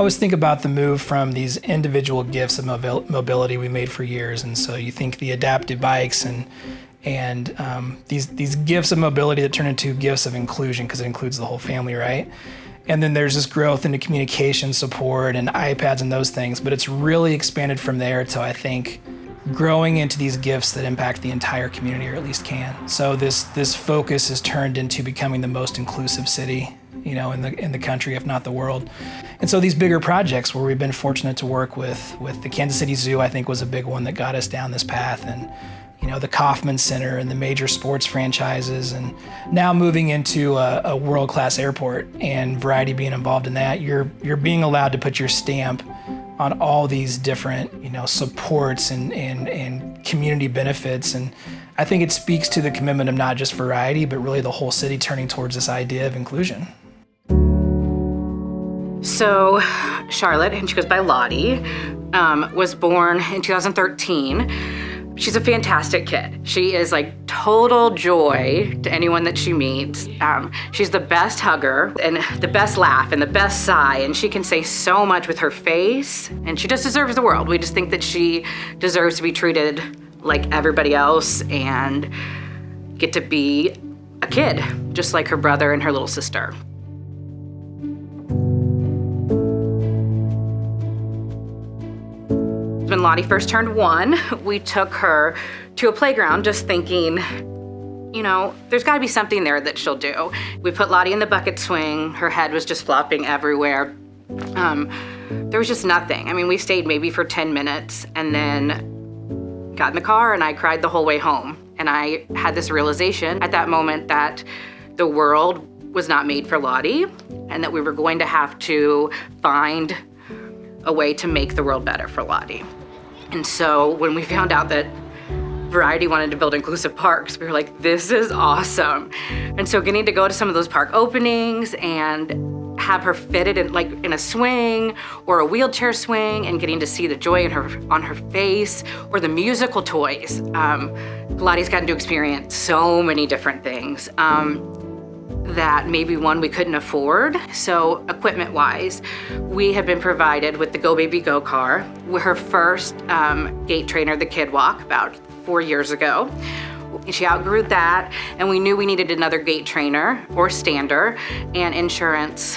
always think about the move from these individual gifts of mobility we made for years. And so you think the adaptive bikes and these gifts of mobility that turn into gifts of inclusion because it includes the whole family, right? And then there's this growth into communication support and iPads and those things, but it's really expanded from there to, I think, growing into these gifts that impact the entire community, or at least can. So this focus has turned into becoming the most inclusive city, in the country, if not the world. And so these bigger projects where we've been fortunate to work with the Kansas City Zoo, I think was a big one that got us down this path, and the Kauffman Center and the major sports franchises, and now moving into a world-class airport and Variety being involved in that, you're being allowed to put your stamp on all these different, supports and community benefits. And I think it speaks to the commitment of not just Variety, but really the whole city turning towards this idea of inclusion. So Charlotte, and she goes by Lottie, was born in 2013. She's a fantastic kid. She is like total joy to anyone that she meets. She's the best hugger and the best laugh and the best sigh, and she can say so much with her face, and she just deserves the world. We just think that she deserves to be treated like everybody else and get to be a kid, just like her brother and her little sister. When Lottie first turned 1, we took her to a playground just thinking, there's gotta be something there that she'll do. We put Lottie in the bucket swing. Her head was just flopping everywhere. There was just nothing. I mean, we stayed maybe for 10 minutes and then got in the car and I cried the whole way home. And I had this realization at that moment that the world was not made for Lottie and that we were going to have to find a way to make the world better for Lottie. And so when we found out that Variety wanted to build inclusive parks, we were like, this is awesome. And so getting to go to some of those park openings and have her fitted in a swing or a wheelchair swing and getting to see the joy on her face, or the musical toys. Lottie's gotten to experience so many different things that maybe one we couldn't afford. So equipment-wise, we have been provided with the Go Baby Go car. We're her first gait trainer, the Kid Walk, about 4 years ago. She outgrew that, and we knew we needed another gait trainer or stander, and insurance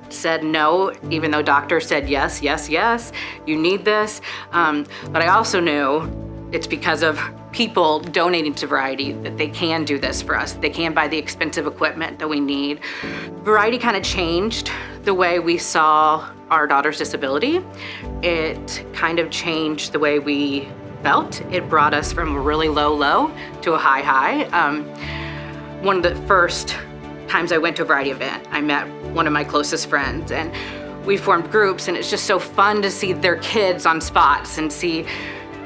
said no, even though doctors said yes, you need this. But I also knew it's because of people donating to Variety that they can do this for us. They can buy the expensive equipment that we need. Variety kind of changed the way we saw our daughter's disability. It kind of changed the way we felt. It brought us from a really low to a high. One of the first times I went to a Variety event, I met one of my closest friends, and we formed groups, and it's just so fun to see their kids on spots and see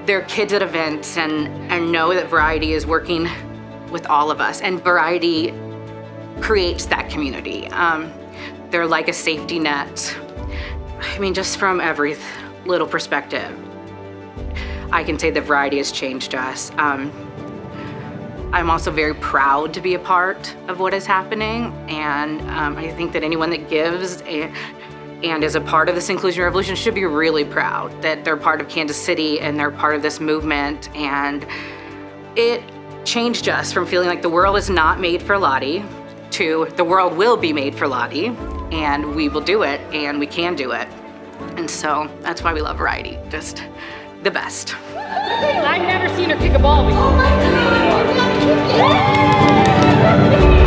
their kids at events and know that Variety is working with all of us. And Variety creates that community. They're like a safety net. I mean, just from every little perspective, I can say that Variety has changed us. I'm also very proud to be a part of what is happening. And I think that anyone that gives and is a part of this inclusion revolution should be really proud that they're part of Kansas City and they're part of this movement. And it changed us from feeling like the world is not made for Lottie to the world will be made for Lottie, and we will do it, and we can do it. And so that's why we love Variety, just the best. I've never seen her kick a ball before. Oh my God!